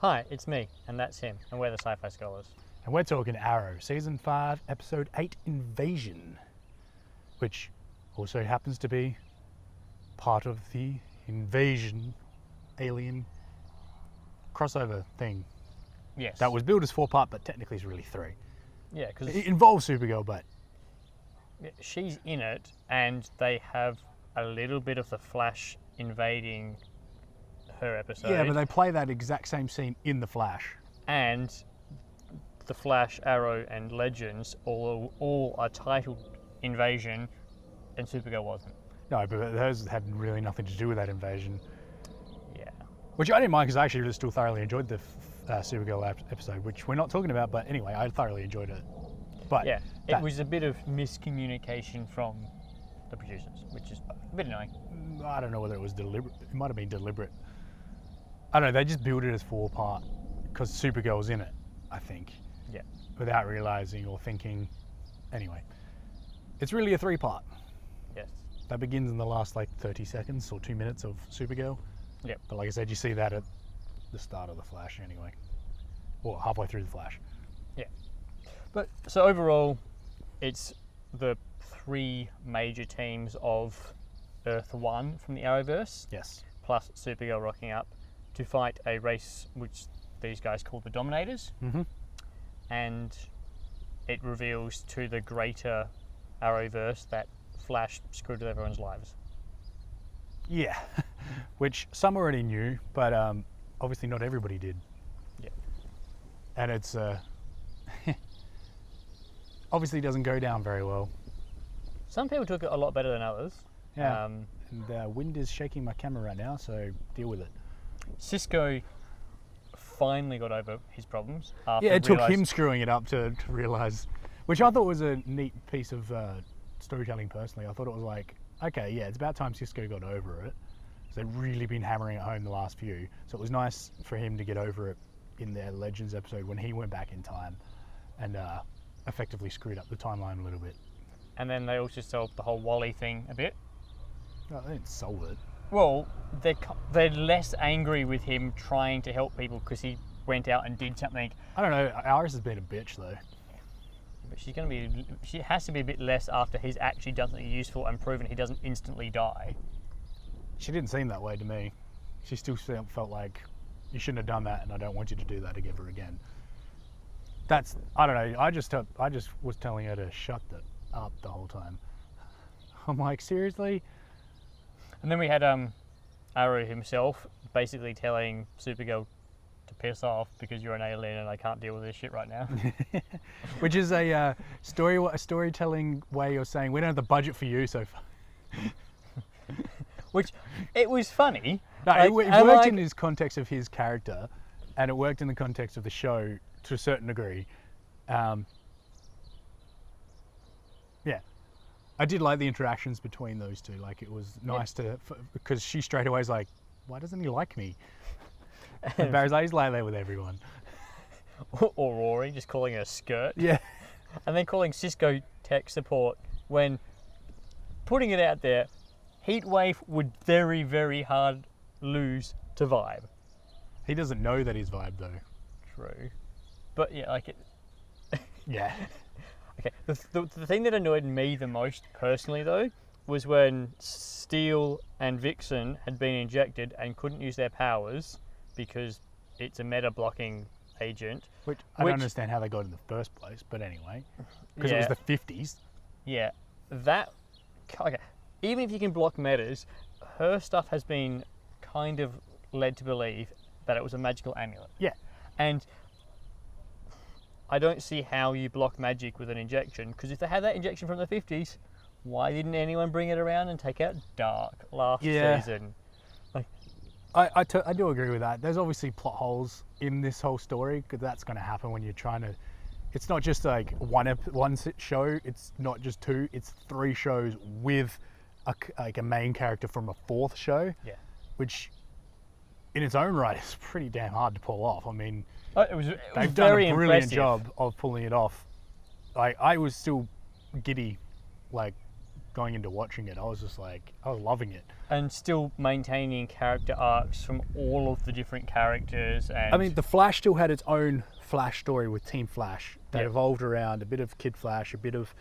Hi, it's me, and that's him, and we're the Sci-Fi Scholars. And we're talking Arrow, Season 5, Episode 8, Invasion, which also happens to be part of the Invasion alien crossover thing. Yes. That was billed as 4-part, but technically it's really 3. Yeah, because It involves Supergirl, but... she's in it, and they have a little bit of the Flash invading her episode. Yeah, but they play that exact same scene in The Flash. And the Flash, Arrow, and Legends all are titled Invasion, and Supergirl wasn't. No, but those had really nothing to do with that invasion. Yeah. Which I didn't mind, because I actually still thoroughly enjoyed the Supergirl episode, which we're not talking about, but anyway, I thoroughly enjoyed it. But yeah, it was a bit of miscommunication from the producers, which is a bit annoying. I don't know whether it was deliberate. It might have been deliberate. I don't know, they just built it as 4-part because Supergirl's in it, I think. Yeah. Without realizing or thinking. Anyway, it's really a 3-part. Yes. That begins in the last 30 seconds or 2 minutes of Supergirl. Yep. But like I said, you see that at the start of The Flash anyway. Or halfway through The Flash. Yeah. But so overall, it's the 3 major teams of Earth 1 from the Arrowverse. Yes. Plus Supergirl rocking up to fight a race which these guys call the Dominators. Mm-hmm. And it reveals to the greater Arrowverse that Flash screwed with everyone's lives. Yeah. Which some already knew, but obviously not everybody did. Yeah. And it's obviously doesn't go down very well. Some people took it a lot better than others. Yeah. And wind is shaking my camera right now, so deal with it. Cisco finally got over his problems. After Yeah, it took him screwing it up to realise, which I thought was a neat piece of storytelling personally. I thought it was like, okay, yeah, it's about time Cisco got over it. They've really been hammering it home the last few. So it was nice for him to get over it in their Legends episode when he went back in time and effectively screwed up the timeline a little bit. And then they also solved the whole Wally thing a bit. No, they didn't solve it. Well, they're less angry with him trying to help people because he went out and did something. I don't know, Iris has been a bitch though. But she has to be a bit less after he's actually done something useful and proven he doesn't instantly die. She didn't seem that way to me. She still felt like, you shouldn't have done that and I don't want you to do that ever again. That's, I don't know, I just was telling her to shut that up the whole time. I'm like, seriously? And then we had Arrow himself basically telling Supergirl to piss off because you're an alien and I can't deal with this shit right now. Which is a storytelling way of saying, we don't have the budget for you, so... Which, it was funny. No, it worked in his context of his character, and it worked in the context of the show to a certain degree. Yeah. I did like the interactions between those two. Like, it was nice because she straight away is like, why doesn't he like me? And Barry's like, he's like there with everyone. Or Rory, just calling her skirt. Yeah. And then calling Cisco tech support when, putting it out there, Heatwave would very, very hard lose to Vibe. He doesn't know that he's Vibe though. True. But yeah, like it... Yeah. Okay, the thing that annoyed me the most personally though was when Steel and Vixen had been injected and couldn't use their powers because it's a meta blocking agent. Which I don't understand how they got in the first place, but anyway. Because it was the 50s. Yeah, that... Okay, even if you can block metas, her stuff has been kind of led to believe that it was a magical amulet. Yeah. And I don't see how you block magic with an injection, because if they had that injection from the 50s, why didn't anyone bring it around and take out Dark last season? Like, I do agree with that. There's obviously plot holes in this whole story, because that's going to happen when you're trying to... It's not just like one show, it's not just 2, it's 3 shows with a main character from a 4th show. Yeah. Which, in its own right, is pretty damn hard to pull off. I mean, they've done a brilliant job of pulling it off. I was still giddy, like, going into watching it, I was just like, I was loving it. And still maintaining character arcs from all of the different characters. And I mean, the Flash still had its own Flash story with Team Flash that Yep. evolved around a bit of Kid Flash, a bit of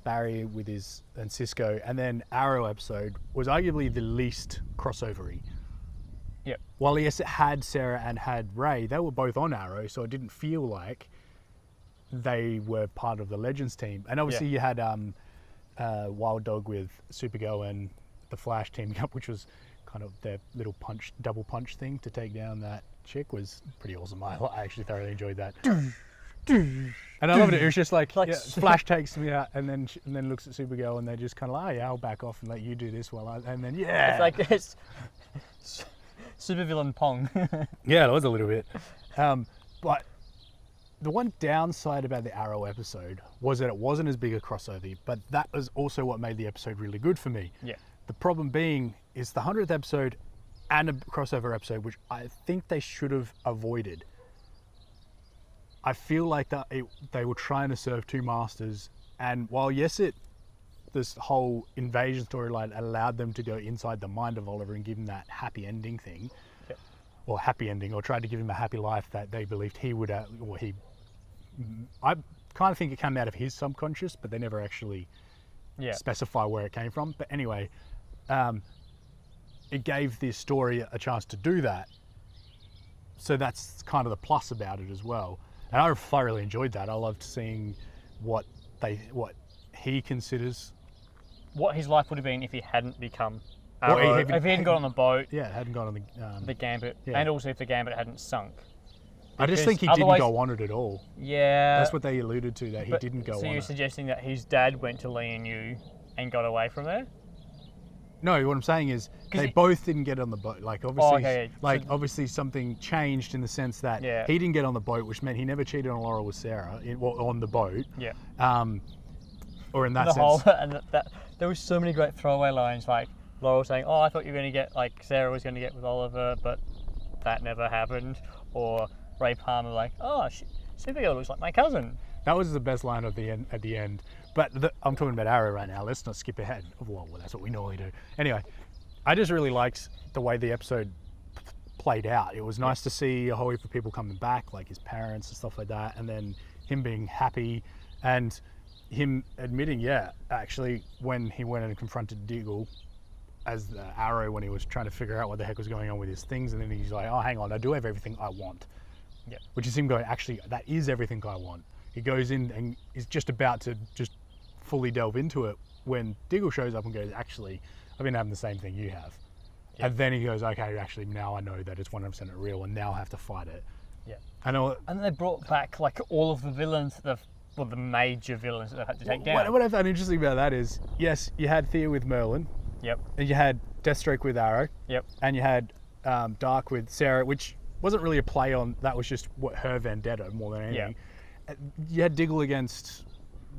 Barry with and Cisco, and then Arrow episode was arguably the least crossovery. Yep. While yes, it had Sarah and had Ray, they were both on Arrow, so it didn't feel like they were part of the Legends team. And obviously you had Wild Dog with Supergirl and the Flash teaming up, which was kind of their little double punch thing to take down that chick, was pretty awesome. I actually thoroughly enjoyed that. And I loved it. It was just like Flash takes me out and then looks at Supergirl and they're just kind of like, oh yeah, I'll back off and let you do this and then It's like it's supervillain Pong. Yeah, it was a little bit. But the one downside about the Arrow episode was that it wasn't as big a crossover, but that was also what made the episode really good for me. Yeah. The problem being is the 100th episode and a crossover episode, which I think they should have avoided. I feel like that they were trying to serve two masters, and while yes, this whole invasion storyline allowed them to go inside the mind of Oliver and give him that happy ending thing, or happy ending, or tried to give him a happy life that they believed he would, I kind of think it came out of his subconscious, but they never actually specify where it came from. But anyway, it gave the story a chance to do that. So that's kind of the plus about it as well. And I thoroughly enjoyed that. I loved seeing what he considers. What his life would have been if he hadn't become Well, Arrow, if he hadn't got on the boat, Yeah, hadn't gone on the Gambit, yeah. and also if the Gambit hadn't sunk. I just Because think he didn't otherwise- go on it at all. Yeah. That's what they alluded to, that he but- didn't go So on you're it. suggesting that his dad went to Lee and you and got away from there? No, what I'm saying is 'Cause they it- both didn't get on the boat. Like obviously, okay, yeah. So- obviously something changed in the sense that Yeah. he didn't get on the boat, which meant he never cheated on Laurel with Sarah on the boat. Yeah. Or in that The sense, whole and that there was so many great throwaway lines like Laurel saying, "Oh, I thought you were going to get like Sarah was going to get with Oliver, but that never happened," or Ray Palmer like, "Oh, Supergirl looks like my cousin." that was the best line at the end. But I'm talking about Arrow right now. Let's not skip ahead. Well, that's what we normally do. Anyway, I just really liked the way the episode played out. It was nice to see a whole heap of people coming back, like his parents and stuff like that, and then him being happy and him admitting, actually, when he went and confronted Diggle as the Arrow, when he was trying to figure out what the heck was going on with his things, and then he's like, oh, hang on, I do have everything I want. Yeah. Which is him going, actually, that is everything I want. He goes in and is just about to just fully delve into it when Diggle shows up and goes, actually, I've been having the same thing you have. Yeah. And then he goes, okay, actually, now I know that it's 100% real, and now I have to fight it. Yeah. I know. And they brought back like all of the villains, the major villains that they had to take down. What I found interesting about that is, yes, you had Thea with Merlin, Yep. and you had Deathstroke with Arrow, Yep. and you had Dark with Sarah, which wasn't really a play on, that was just what her vendetta more than anything. You had Diggle against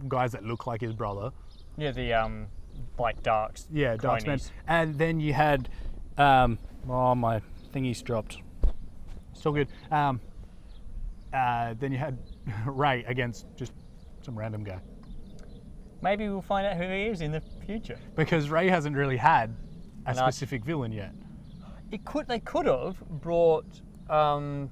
guys that look like his brother. Yeah, the like Darks. Yeah, Darkman. cronies. And then you had, oh, my thingy's dropped. Still good. Then you had Ray against just some random guy. Maybe we'll find out who he is in the future. Because Ray hasn't really had a No. specific villain yet. They could have brought so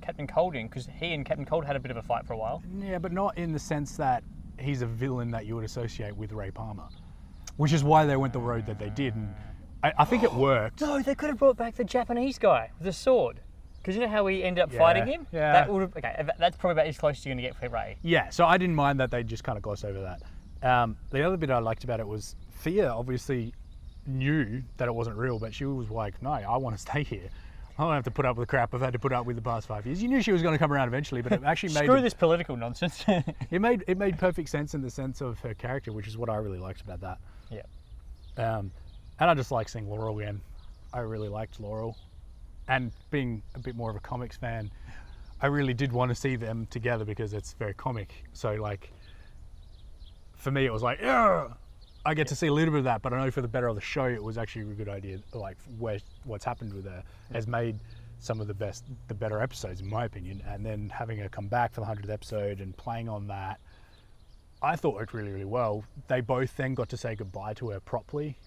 Captain Cold in, because he and Captain Cold had a bit of a fight for a while. Yeah, but not in the sense that he's a villain that you would associate with Ray Palmer. Which is why they went the road that they did. And I think it worked. No, they could have brought back the Japanese guy with the sword. Because you know how we ended up Yeah, fighting him? yeah. That would have, okay, that's probably about as close as you're going to get for Ray. Yeah, so I didn't mind that they just kind of glossed over that. The other bit I liked about it was Thea obviously knew that it wasn't real, but she was like, no, I want to stay here. I don't have to put up with the crap I've had to put up with the past 5 years. You knew she was going to come around eventually, but it actually made Screw this political nonsense. it made perfect sense in the sense of her character, which is what I really liked about that. Yeah. And I just like seeing Laurel again. I really liked Laurel. And being a bit more of a comics fan, I really did want to see them together because it's very comic. So like, for me it was like, yeah, I get to see a little bit of that, but I know for the better of the show, it was actually a good idea. Like what's happened with her has made some of the better episodes in my opinion. And then having her come back for the 100th episode and playing on that, I thought worked really, really well. They both then got to say goodbye to her properly.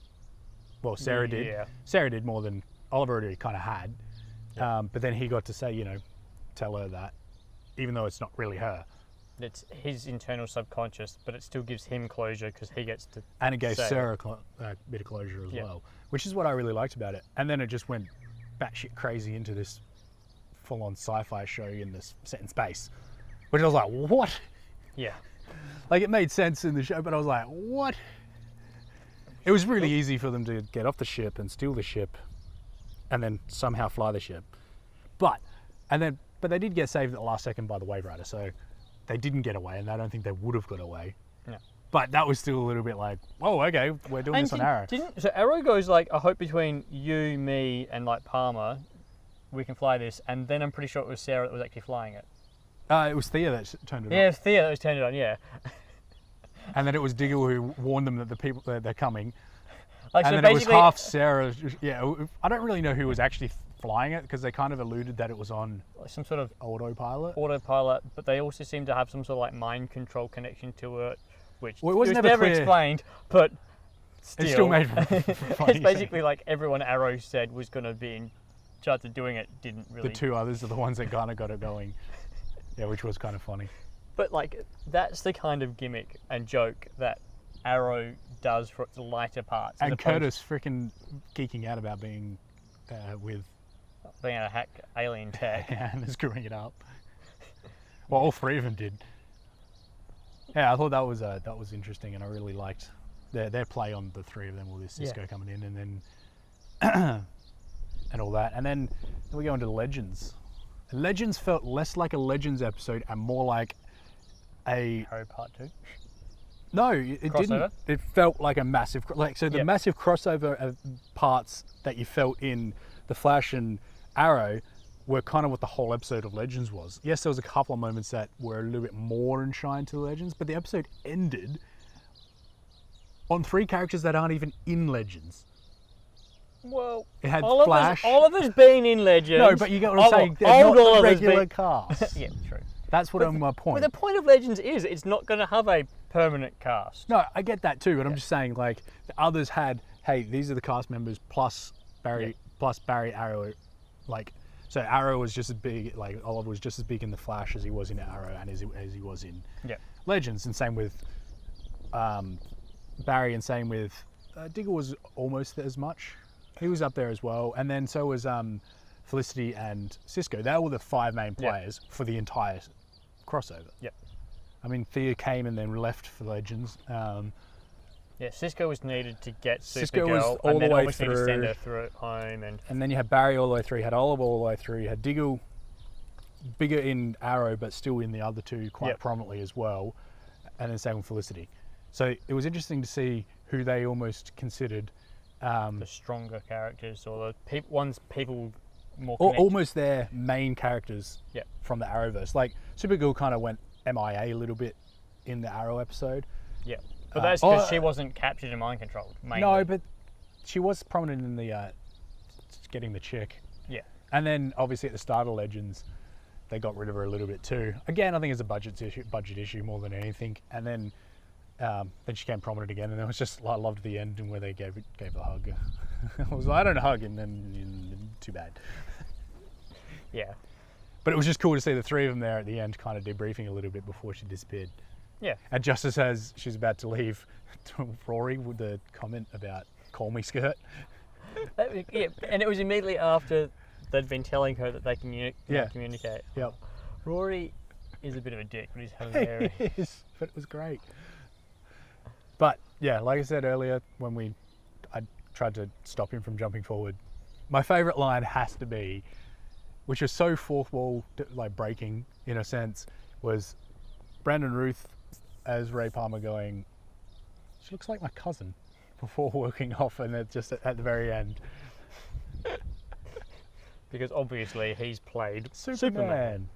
Well, Sarah did. Yeah. Sarah did more than Oliver already kind of had. Yeah. But then he got to say, tell her that, even though it's not really her. It's his internal subconscious, but it still gives him closure because he gets to. And it gave say Sarah a bit of closure as well, which is what I really liked about it. And then it just went batshit crazy into this full-on sci-fi show in this set in space, which I was like, what? Yeah. Like, it made sense in the show, but I was like, what? It was really easy for them to get off the ship and steal the ship and then somehow fly the ship. But they did get saved at the last second by the Wave Rider, so they didn't get away, and I don't think they would have got away. No. But that was still a little bit like, whoa, okay, we're doing this on Arrow. So Arrow goes like, I hope between you, me, and like Palmer, we can fly this, and then I'm pretty sure it was Sarah that was actually flying it. It was Thea that turned it on. Yeah, it was Thea that was turned it on, yeah. And then it was Diggle who warned them that the people they're coming. Like, And so then it was basically- half Sarah. Yeah, I don't really know who was actually flying it because they kind of alluded that it was on like some sort of autopilot. autopilot, but they also seem to have some sort of like mind control connection to it, which Well, it was was never never clear. explained, but still. It still made funny It's basically like everyone Arrow said was going to be in charge of doing it didn't really. The two others are the ones that kind of got it going. Yeah, which was kind of funny. But like that's the kind of gimmick and joke that Arrow does for its lighter parts. as And opposed Curtis freaking geeking out about being with to being able to hack alien tech. and screwing it up. Well, all three of them did. Yeah, I thought that was interesting, and I really liked their play on the three of them, with Cisco coming in, and then and all that, and then we go into Legends. Legends felt less like a Legends episode and more like a Arrow Part 2. no, it didn't. Crossover? It felt like a massive the massive crossover of parts that you felt in the Flash and Arrow were kind of what the whole episode of Legends was. Yes, there was a couple of moments that were a little bit more in shine to the Legends, but the episode ended on three characters that aren't even in Legends. Well, It had Oliver's, Flash. Oliver's been in Legends. No, but you get what I'm saying. They're Old not the Oliver's regular been- cast. Yeah, true. That's what my point. But the point of Legends is it's not going to have a permanent cast. No, I get that too, but I'm just saying, like, the others had, hey, these are the cast members plus Barry, Arrow, like, so Arrow was just as big, like Oliver was just as big in the Flash as he was in Arrow and as he was in Legends, and same with Barry, and same with Diggle was almost as much. He was up there as well, and then so was Felicity and Cisco. They were the five main players for the entire crossover. Yep. I mean, Thea came and then left for Legends. Yeah, Cisco was needed to get Cisco was Supergirl, all and the then way obviously to send through. her through home, and And then you had Barry all the way through, you had Oliver all the way through, you had Diggle, bigger in Arrow, but still in the other two quite prominently as well. And then same with Felicity. So it was interesting to see who they almost considered the stronger characters or the ones people more or connect. almost their main characters Yep. from the Arrowverse. Like Supergirl kind of went MIA a little bit in the Arrow episode. Yeah, but that's because she wasn't captured and mind controlled. Mainly. No, but she was prominent in the getting the chick. Yeah. And then obviously at the start of Legends, they got rid of her a little bit too. Again, I think it's a budget issue more than anything. And then she came prominent again, and it was just, I loved the ending where they gave a hug. I was like, I don't hug, and then too bad. Yeah. But it was just cool to see the three of them there at the end, kind of debriefing a little bit before she disappeared. Yeah. And just as she's about to leave, Rory with the comment about "call me skirt." Yeah, and it was immediately after they'd been telling her that they can communicate. Yep. Rory is a bit of a dick, but he's It hilarious. is, but it was great. But yeah, like I said earlier, when I tried to stop him from jumping forward, my favourite line has to be, which was so fourth wall like breaking in a sense, was Brandon Ruth as Ray Palmer going, "She looks like my cousin," before walking off, and then just at the very end, Because obviously he's played Superman.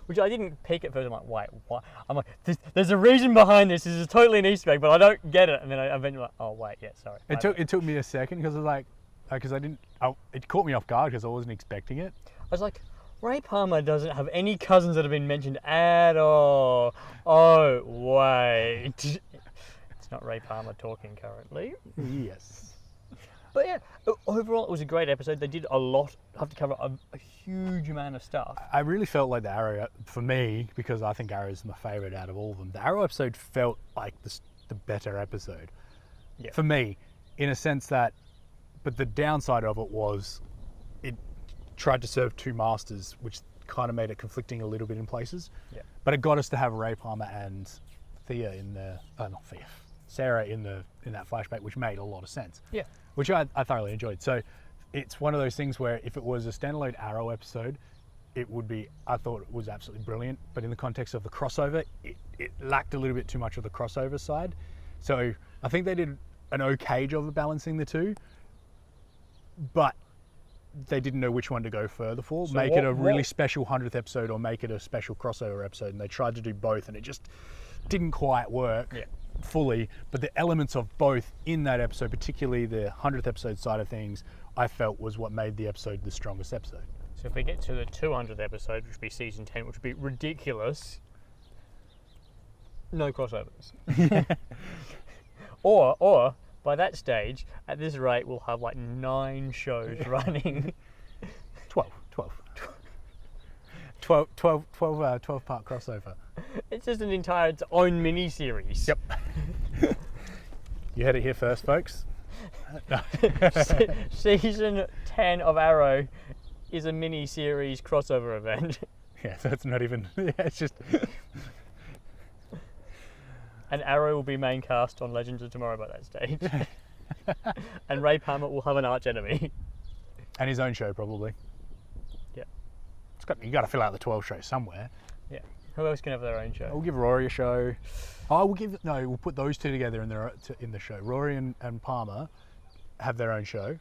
Which I didn't peek at first. I'm like, wait, what? I'm like, there's a reason behind this. This is totally an Easter egg, but I don't get it. And then I eventually like, oh wait, yeah, sorry. It took me a second because I was like, because it caught me off guard because I wasn't expecting it. I was like, Ray Palmer doesn't have any cousins that have been mentioned at all. Oh, wait. It's not Ray Palmer talking currently. Yes. But yeah, overall, it was a great episode. They did a lot, have to cover a huge amount of stuff. I really felt like the Arrow, for me, because I think Arrow is my favourite out of all of them, the Arrow episode felt like the better episode. Yeah. For me, in a sense that, but the downside of it was it tried to serve two masters, which kind of made it conflicting a little bit in places. Yeah. But it got us to have Ray Palmer and Thea in the, not Thea, Sarah in that flashback, which made a lot of sense. Yeah. Which I thoroughly enjoyed. So it's one of those things where if it was a standalone Arrow episode, it would be, I thought it was absolutely brilliant. But in the context of the crossover, it lacked a little bit too much of the crossover side. So I think they did an okay job of balancing the two, but they didn't know which one to go further for. So make it a really special 100th episode or make it a special crossover episode. And they tried to do both and it just didn't quite work. Yeah. Fully, but the elements of both in that episode, particularly the 100th episode side of things, I felt was what made the episode the strongest episode. So if we get to the 200th episode, which would be season 10, which would be ridiculous, no crossovers. or by that stage, at this rate, we'll have like 9 shows running. 12 part crossover. It's just an entire its own mini-series. Yep. You heard it here first, folks. Season 10 of Arrow is a mini-series crossover event. Yeah, so it's not even, yeah, it's just... And Arrow will be main cast on Legends of Tomorrow by that stage. And Ray Palmer will have an arch enemy. And his own show, probably. Yeah. You got to fill out the 12 shows somewhere. Yeah. Who else can have their own show? We'll give Rory a show. Oh, we'll put those two together in the show. Rory and Palmer have their own show.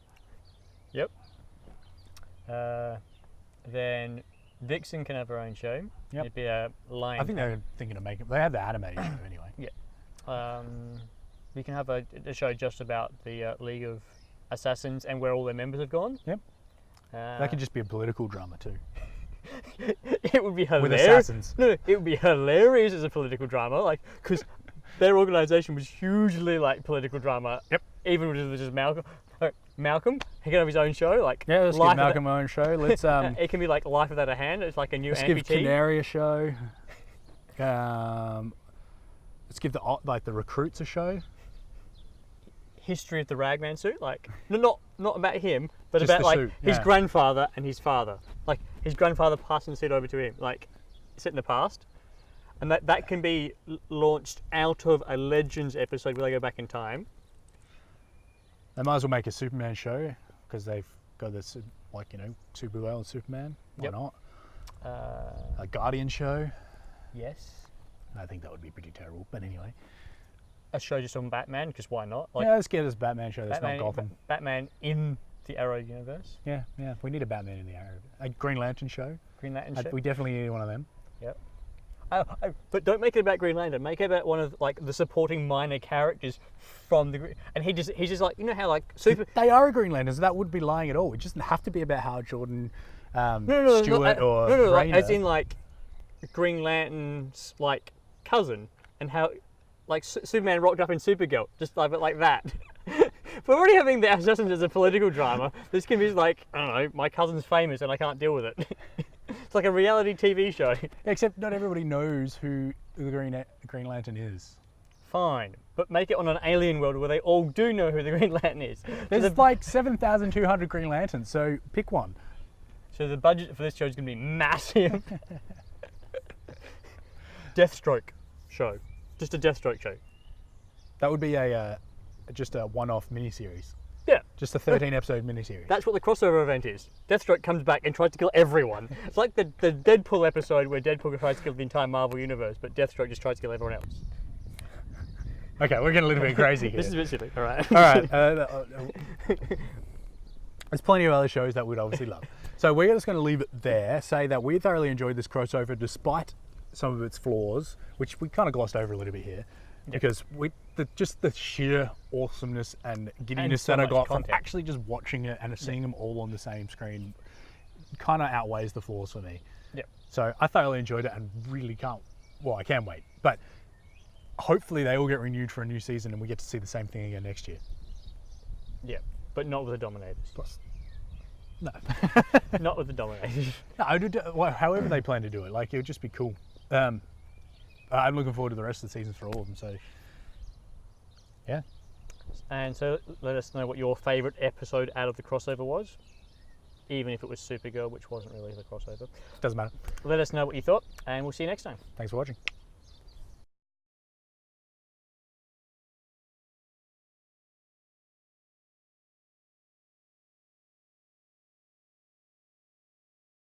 Yep. Then Vixen can have her own show. Yep. It'd be a lion. I think they're thinking of making. They have the animated show anyway. Yeah. We can have a show just about the League of Assassins and where all their members have gone. Yep. That could just be a political drama too. It would be hilarious. With assassins. No, it would be hilarious as a political drama, like because their organisation was hugely like political drama. Yep. Even with just Malcolm. Malcolm, he can have his own show. Like yeah, let's give Malcolm our own show. Let's it can be like Life Without a Hand. It's like a new let's amputee. give Canary a show. Let's give the recruits a show. History of the Ragman suit, like not about him, but Just about the like suit, his yeah. grandfather and his father. Like his grandfather passing the suit over to him, like set in the past, and that can be launched out of a Legends episode where they go back in time. They might as well make a Superman show because they've got this Supergirl and Superman. Why Yep. not? A Guardian show. Yes. I think that would be pretty terrible, but anyway. A show just on Batman, because why not? Like Yeah, let's get this Batman show that's not Gotham. Batman in the Arrow universe. Yeah, we need a Batman in the Arrow. A Green Lantern show. Green Lantern show. We definitely need one of them. Yep. But don't make it about Green Lantern. Make it about one of like the supporting minor characters from the and he's just like, you know how like super. They are a Green Lantern, so that wouldn't be lying at all. It doesn't have to be about Hal Jordan, No, Stewart, or like, Rayner. as in like Green Lantern's like cousin and how like Superman rocked up in Supergirl, just like that. We're already having the Assassins as a political drama. This can be like, I don't know, my cousin's famous and I can't deal with it. It's like a reality TV show. Except not everybody knows who the Green Lantern is. Fine, but make it on an alien world where they all do know who the Green Lantern is. There's like 7,200 Green Lanterns, so pick one. So the budget for this show is going to be massive. Deathstroke show. Just a Deathstroke show. That would be just a one-off miniseries. Yeah. Just a 13-episode miniseries. That's what the crossover event is. Deathstroke comes back and tries to kill everyone. It's like the Deadpool episode where Deadpool tries to kill the entire Marvel universe, but Deathstroke just tries to kill everyone else. Okay, we're getting a little bit crazy here. This is a bit silly, all right. All right. There's plenty of other shows that we'd obviously love. So we're just going to leave it there, say that we thoroughly enjoyed this crossover despite some of its flaws, which we kind of glossed over a little bit here. Yep. Because just the sheer awesomeness and giddiness so that I much got content. from actually just watching it and seeing them all on the same screen kind of outweighs the flaws for me. Yep. So I thoroughly enjoyed it and really I can wait. But hopefully they all get renewed for a new season and we get to see the same thing again next year. Yeah, but not with the Dominators. Plus, no. Not with the Dominators. No, however they plan to do it, like, it would just be cool. I'm looking forward to the rest of the seasons for all of them, so yeah. And so let us know what your favourite episode out of the crossover was, even if it was Supergirl, which wasn't really the crossover. Doesn't matter. Let us know what you thought, and we'll see you next time. Thanks for watching.